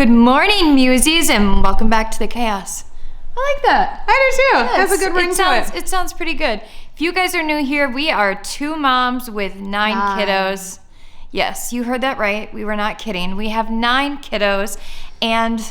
Good morning, Muses, and welcome back to the chaos. I like that. I do too. Yes, Has a good ring to it. It sounds pretty good. If you guys are new here, we are two moms with nine kiddos. Yes, you heard that right. We were not kidding. We have 9 kiddos, and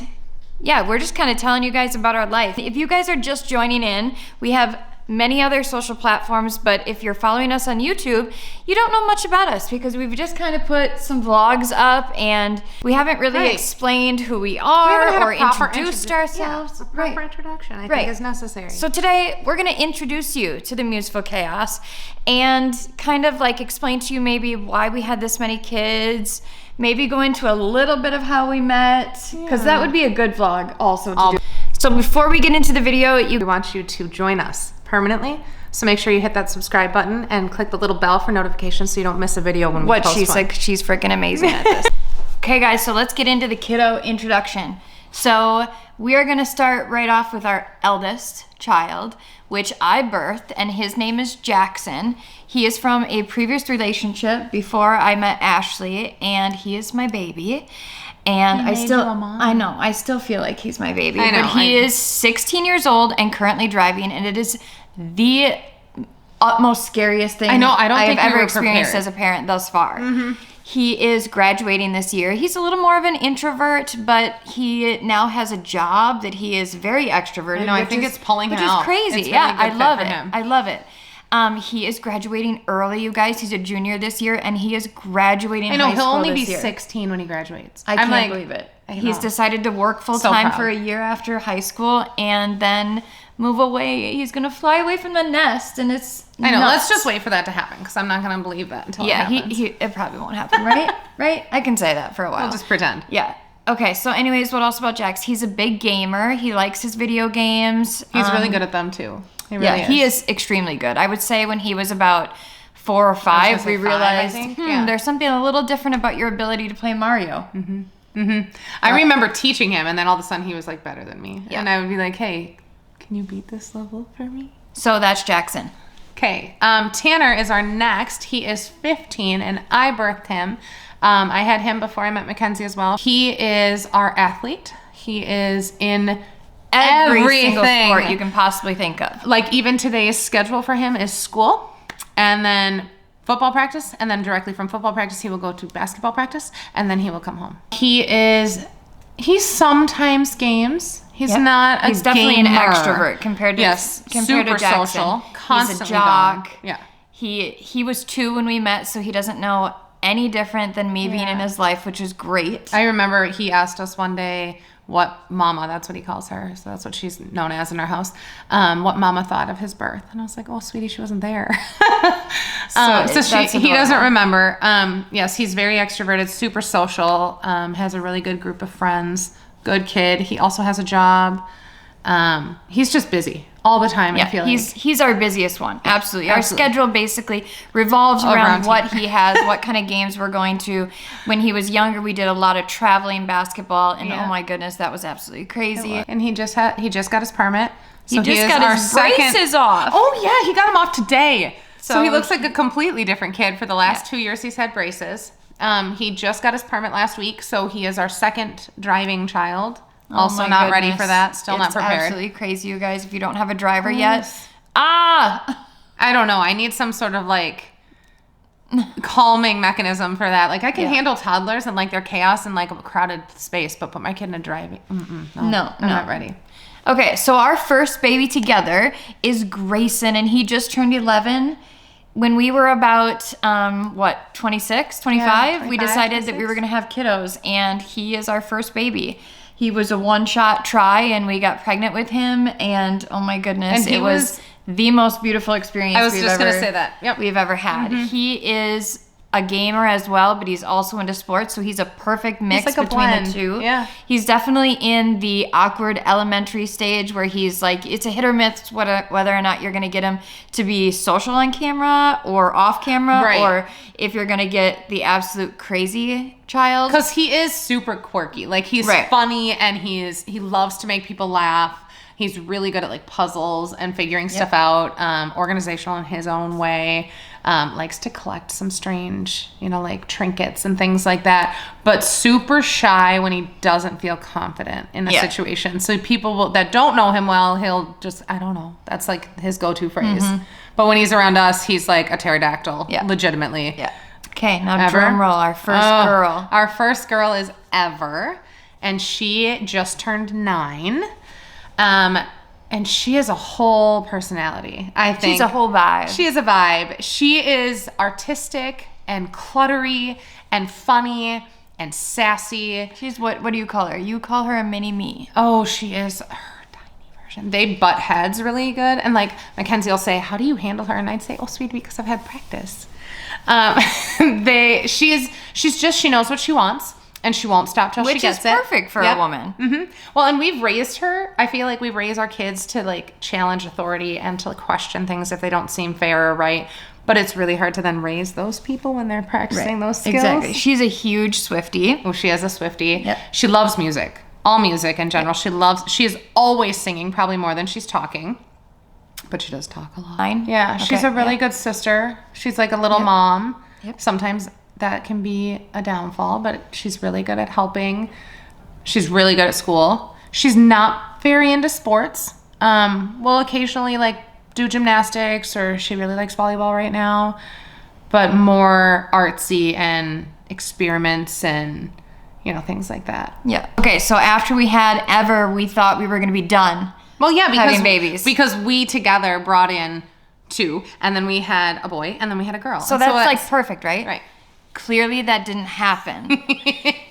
yeah, we're just kind of telling you guys about our life. If you guys are just joining in, we have many other social platforms, but if you're following us on YouTube, you don't know much about us because we've just kind of put some vlogs up and we haven't really explained who we are or introduced ourselves. Yeah, a proper introduction, I think, is necessary. So today we're going to introduce you to the Museful Chaos and kind of like explain to you maybe why we had this many kids, maybe go into a little bit of how we met, because that would be a good vlog also to do. So before we get into the video, we want you to join us permanently. So make sure you hit that subscribe button and click the little bell for notifications so you don't miss a video when we post one. She's like, she's freaking amazing at this. Okay guys, so let's get into the kiddo introduction. So we are gonna start right off with our eldest child, which I birthed, and his name is Jackson. He is from a previous relationship before I met Ashley, and he is my baby. And I still feel like he's my baby. I know, but he is 16 years old and currently driving, and it is the utmost scariest thing I have ever experienced as a parent thus far. He is graduating this year. He's a little more of an introvert, but he now has a job that he is very extroverted. I think it's pulling him out. Which is crazy. Yeah, I love it. I love it. He is graduating early, you guys. He's a junior this year, and he is graduating high school this year. He'll only be 16 when he graduates. I can't believe it. He's decided to work full-time for a year after high school and then move away. He's going to fly away from the nest, and it's nuts. Let's just wait for that to happen, because I'm not going to believe that until it happens. It probably won't happen, right? Right? I can say that for a while. We'll just pretend. Yeah. Okay, so anyways, what else about Jax? He's a big gamer. He likes his video games. He's really good at them, too. He is extremely good. I would say when he was about 4 or 5, we realized there's something a little different about your ability to play Mario. I remember teaching him, and then all of a sudden he was like better than me. And I would be like, hey, can you beat this level for me? So that's Jackson. Okay, Tanner is our next. He is 15, and I birthed him. I had him before I met Mackenzie as well. He is our athlete. He is in every single sport you can possibly think of. Like even today's schedule for him is school, and then football practice, and then directly from football practice he will go to basketball practice, and then he will come home. He sometimes games. He's not a He's definitely gamer. An extrovert compared to super Jackson. Social, constantly He's a jock. Gone. Yeah. He was 2 when we met, so he doesn't know any different than me being in his life, which is great. I remember he asked us one day what Mama, that's what he calls her, so that's what she's known as in our house, what Mama thought of his birth. And I was like, oh, sweetie, she wasn't there. He doesn't remember. Yes, he's very extroverted, super social, has a really good group of friends, good kid. He also has a job. He's just busy all the time. I feel he's our busiest one. Absolutely. Our schedule basically revolves around what he has, what kind of games we're going to. When he was younger, we did a lot of traveling basketball, and oh my goodness, that was absolutely crazy. And he just got his permit. So he just got his braces off. Oh yeah, he got them off today. So he looks like a completely different kid. For the last 2 years, he's had braces. He just got his permit last week, so he is our second driving child. Also not ready for that. Still not prepared. It's absolutely crazy, you guys, if you don't have a driver yet. I don't know. I need some sort of like calming mechanism for that. Like I can handle toddlers and like their chaos in like a crowded space, but put my kid in a driving. No, I'm not ready. Okay, so our first baby together is Grayson, and he just turned 11. When we were about, 26, 25, we decided that we were going to have kiddos, and he is our first baby. He was a one-shot try, and we got pregnant with him, and oh my goodness, it was the most beautiful experience we've ever had. He is a gamer as well, but he's also into sports, so he's a perfect mix between the two. Yeah. He's definitely in the awkward elementary stage where he's like, it's a hit or miss whether or not you're going to get him to be social on camera or off camera, or if you're going to get the absolute crazy child. Because he is super quirky. Like, he's funny, and he loves to make people laugh. He's really good at like puzzles and figuring stuff out, organizational in his own way. likes to collect some strange, like trinkets and things like that, but super shy when he doesn't feel confident in a situation. So people that don't know him well, he'll just, I don't know, that's like his go-to phrase. But when he's around us, he's like a pterodactyl, legitimately. Yeah. Okay, now drum roll, our first girl. Our first girl is Ever, and she just turned 9. And she is a whole personality, I think. She's a whole vibe. She is a vibe. She is artistic and cluttery and funny and sassy. She's what do you call her? You call her a mini me. Oh, she is her tiny version. They butt heads really good. And like Mackenzie will say, how do you handle her? And I'd say, oh, sweetie, because I've had practice. She knows what she wants. And she won't stop till she gets it. Which is perfect for a woman. Mm-hmm. Well, and we've raised her. I feel like we raise our kids to like challenge authority and to question things if they don't seem fair or right. But it's really hard to then raise those people when they're practicing those skills. Exactly. She's a huge Swiftie. Oh, she is a Swiftie. Yep. She loves music. All music in general. She is always singing, probably more than she's talking. But she does talk a lot. Yeah, she's a really good sister. She's like a little mom. Yep. Sometimes that can be a downfall, but she's really good at helping. She's really good at school. She's not very into sports. We'll occasionally like do gymnastics, or she really likes volleyball right now, but more artsy and experiments and things like that. Yeah. Okay, so after we had Ever, we thought we were going to be done. Well, yeah, because having babies. Because we together brought in 2, and then we had a boy, and then we had a girl. So that's like perfect, right? Right. Clearly that didn't happen.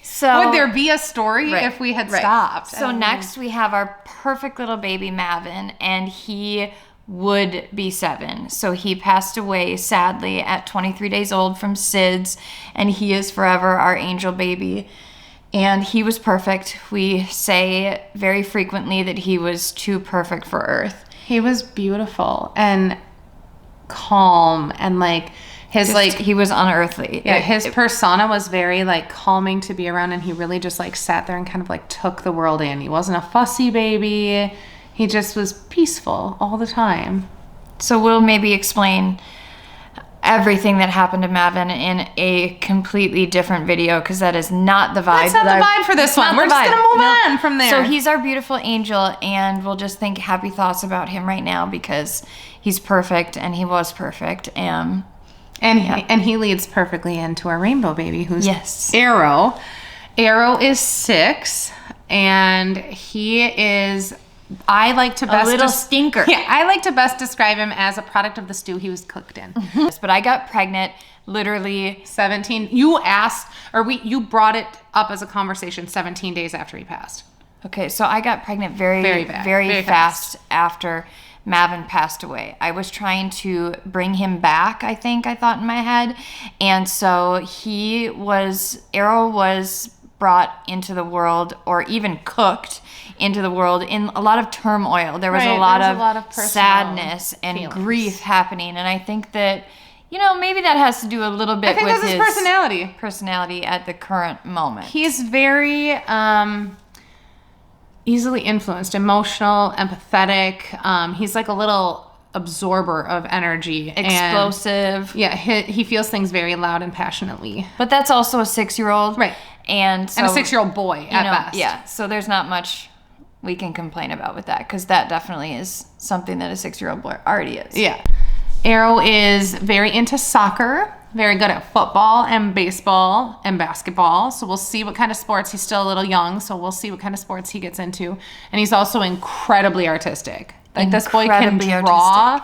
So would there be a story if we had stopped? So next we have our perfect little baby Mavin, and he would be 7. So he passed away sadly at 23 days old from SIDS, and he is forever our angel baby. And he was perfect. We say very frequently that he was too perfect for Earth. He was beautiful and calm, and like he was unearthly. Yeah, his persona was very like calming to be around, and he really just like sat there and kind of like took the world in. He wasn't a fussy baby. He just was peaceful all the time. So we'll maybe explain everything that happened to Mavin in a completely different video, because that is not the vibe. That's not the vibe for this one. We're just gonna move on from there. So he's our beautiful angel, and we'll just think happy thoughts about him right now because he's perfect, and he was perfect. And he leads perfectly into our rainbow baby, who's Arrow. Arrow is 6, and he is, I like to best... a little stinker. Yeah, I like to best describe him as a product of the stew he was cooked in. Yes, but I got pregnant literally... 17... You brought it up as a conversation 17 days after he passed. Okay, so I got pregnant very fast after Mavin passed away. I was trying to bring him back, I thought in my head. And so Arrow was brought into the world, or even cooked into the world, in a lot of turmoil. There was a lot of sadness and grief happening. And I think that, maybe that has to do a little bit with his personality at the current moment. He's very easily influenced, emotional, empathetic. He's like a little absorber of energy. Explosive. He feels things very loud and passionately. But that's also a 6-year-old. Right. And a 6-year-old boy at best. Yeah, so there's not much we can complain about with that, because that definitely is something that a 6-year-old boy already is. Yeah. Arrow is very into soccer, very good at football and baseball and basketball. So we'll see what kind of sports. He's still a little young, so we'll see what kind of sports he gets into. And he's also incredibly artistic. Like, this boy can draw,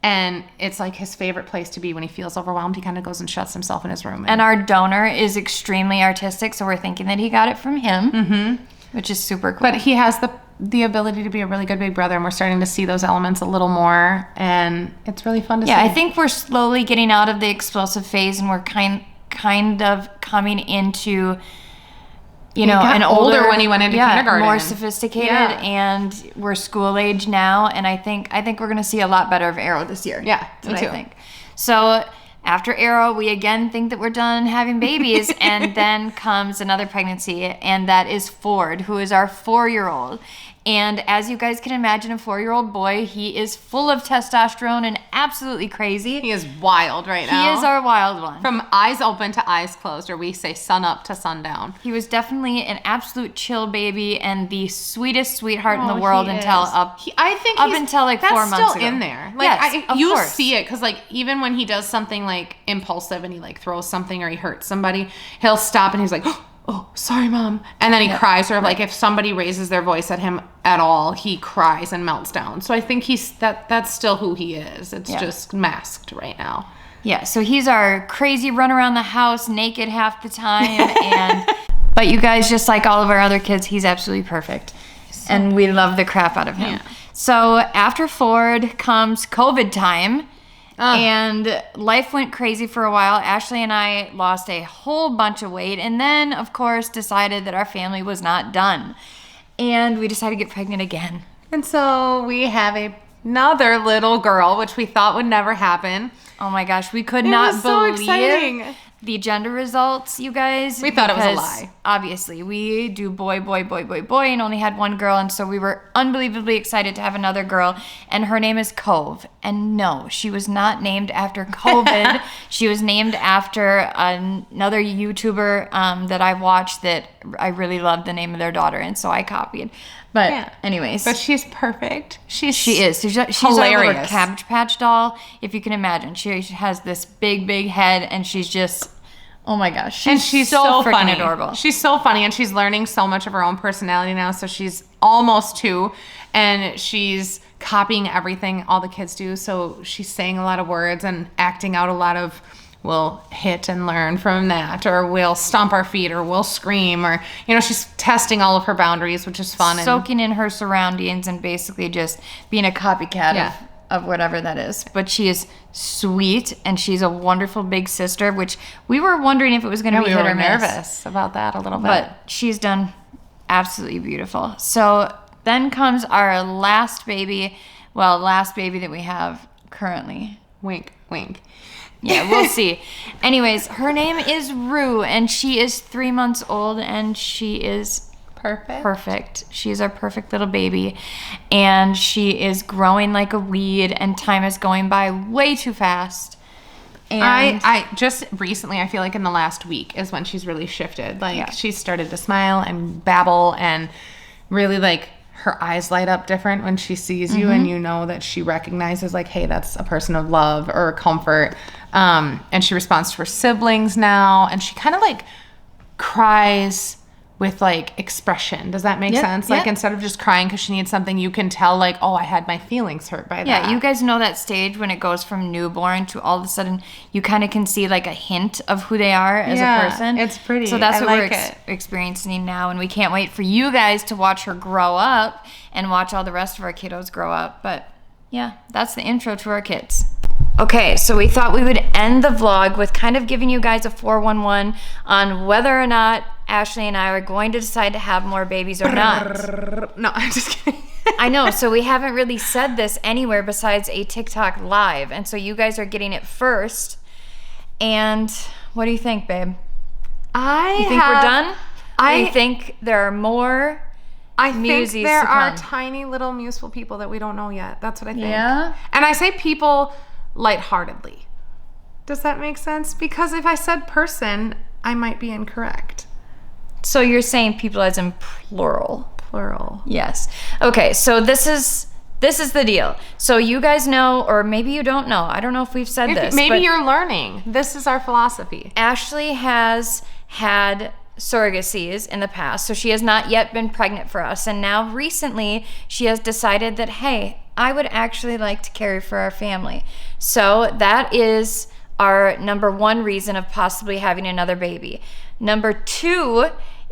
and it's like his favorite place to be when he feels overwhelmed. He kind of goes and shuts himself in his room. And our donor is extremely artistic, so we're thinking that he got it from him, which is super cool. But he has the ability to be a really good big brother, and we're starting to see those elements a little more, and it's really fun to see. Yeah, I think we're slowly getting out of the explosive phase, and we're kind of coming into, an older when he went into kindergarten, more sophisticated, and we're school age now, and I think we're going to see a lot better of Arrow this year. Yeah, that's what I think. So after Arrow, we again think that we're done having babies, and then comes another pregnancy, and that is Ford, who is our 4-year-old. And as you guys can imagine, a 4-year-old boy, he is full of testosterone and absolutely crazy. He is wild right now. He is our wild one. From eyes open to eyes closed, or we say sun up to sundown. He was definitely an absolute chill baby and the sweetest sweetheart in the world until until like 4 months ago. That's still in there. Like, yes, of you course. see it because like even when he does something like impulsive and he like throws something or he hurts somebody, he'll stop and he's like, oh, sorry, Mom. And then he cries, or like if somebody raises their voice at him at all, he cries and melts down. So I think that's still who he is. It's just masked right now. Yeah, so he's our crazy run around the house naked half the time. But you guys, just like all of our other kids, he's absolutely perfect. And we love the crap out of him. Yeah. So after Ford comes COVID time. And life went crazy for a while. Ashley and I lost a whole bunch of weight. And then, of course, decided that our family was not done. And we decided to get pregnant again. And so we have another little girl, which we thought would never happen. Oh my gosh, we could not believe exciting. The gender results, you guys. We thought it was a lie. Obviously, we do boy, boy, boy, boy, boy, and only had one girl. And so we were unbelievably excited to have another girl. And her name is Cove. And no, she was not named after COVID. She was named after another YouTuber that I watched that I really loved the name of their daughter. And so I copied. But anyways. But she's perfect. She is. She's hilarious. Our little Cabbage Patch doll, if you can imagine. She has this big, big head, and she's just, oh my gosh. She's so freaking adorable. She's so funny, and she's learning so much of her own personality now. So she's almost 2, and she's copying everything all the kids do. So she's saying a lot of words and acting out a lot of, we'll hit and learn from that, or we'll stomp our feet, or we'll scream, or, she's testing all of her boundaries, which is fun. Soaking in her surroundings and basically just being a copycat of whatever that is. But she is sweet, and she's a wonderful big sister, which we were wondering if it was going to be hit or miss. We were nervous about that a little bit. But she's done absolutely beautiful. So then comes our last baby that we have currently. Wink, wink. Yeah, we'll see. Anyways, her name is Rue, and she is 3 months old, and she is perfect. She is our perfect little baby, and she is growing like a weed, and time is going by way too fast. And I just recently, I feel like in the last week is when she's really shifted. She's started to smile and babble, and really her eyes light up different when she sees you, and you know that she recognizes hey, that's a person of love or comfort. And she responds to her siblings now, and she kind of cries with expression. Does that make sense? Instead of just crying because she needs something, you can tell oh, I had my feelings hurt by that. Yeah, you guys know that stage when it goes from newborn to all of a sudden you kind of can see a hint of who they are as a person. It's pretty. So that's what we're experiencing now, and we can't wait for you guys to watch her grow up and watch all the rest of our kiddos grow up. But yeah, that's the intro to our kids. Okay, so we thought we would end the vlog with kind of giving you guys a 411 on whether or not Ashley and I are going to decide to have more babies or not. No, I'm just kidding. I know, so we haven't really said this anywhere besides a TikTok live, and so you guys are getting it first. And what do you think, babe? You think we're done? Or you think there are more Muses think there are tiny little Museful people that we don't know yet. That's what I think. Yeah? And I say people lightheartedly. Does that make sense? Because if I said person, I might be incorrect. So you're saying people as in plural. Plural. Yes. Okay, so this is the deal. So you guys know, or maybe you don't know. I don't know if we've said this. Maybe you're learning. This is our philosophy. Ashley has had surrogacies in the past, so she has not yet been pregnant for us. And now recently, she has decided that, hey, I would actually like to carry for our family. So that is our number 1 reason of possibly having another baby. Number 2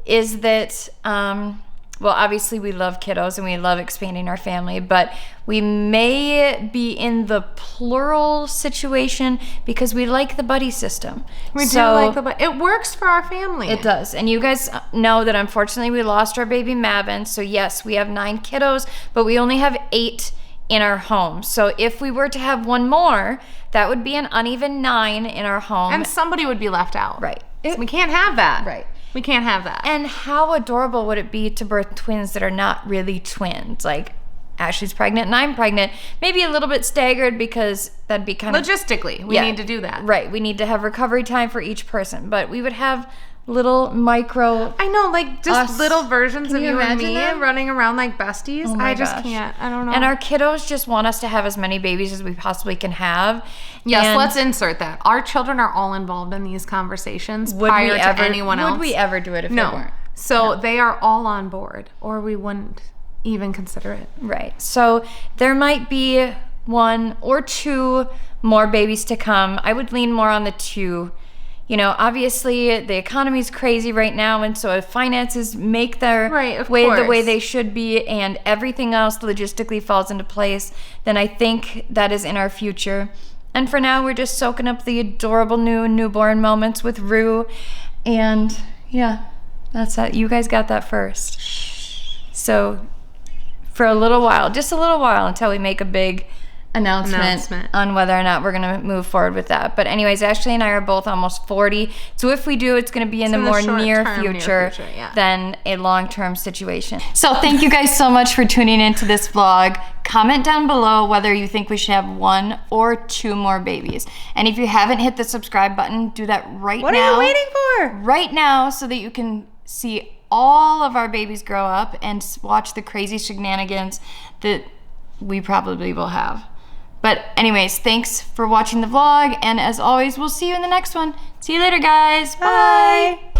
is that, obviously we love kiddos and we love expanding our family, but we may be in the plural situation because we like the buddy system. We do like the buddy. It works for our family. It does. And you guys know that unfortunately we lost our baby Mavin. So yes, we have 9 kiddos, but we only have 8 in our home. So if we were to have one more, that would be an uneven 9 in our home. And somebody would be left out. Right. So we can't have that. Right. We can't have that. And how adorable would it be to birth twins that are not really twins? Like, Ashley's pregnant and I'm pregnant. Maybe a little bit staggered because that'd be kind of... Logistically, we need to do that. Right. We need to have recovery time for each person. But we would have little micro... I know, like just little versions of you and me them? running around like besties. Oh my I just gosh. can't. I don't know. And our kiddos just want us to have as many babies as we possibly can have. Yes, And let's insert that. Our children are all involved in these conversations would prior we to ever, anyone else. Would we ever do it if they weren't? So they are all on board, or we wouldn't even consider it. Right. So there might be 1 or 2 more babies to come. I would lean more on the 2. You know, obviously the economy's crazy right now, and so if finances make their the way they should be, and everything else logistically falls into place, then I think that is in our future. And for now, we're just soaking up the adorable newborn moments with Rue, and yeah, that's that. You guys got that first. So for a little while, just a little while, until we make a big announcement on whether or not we're going to move forward with that. But anyways, Ashley and I are both almost 40. So if we do, it's going to be in the more near future than a long-term situation. So thank you guys so much for tuning into this vlog. Comment down below whether you think we should have 1 or 2 more babies. And if you haven't hit the subscribe button, do that right now. What are you waiting for? Right now, so that you can see all of our babies grow up and watch the crazy shenanigans that we probably will have. But anyways, thanks for watching the vlog, and as always, we'll see you in the next one. See you later, guys. Bye.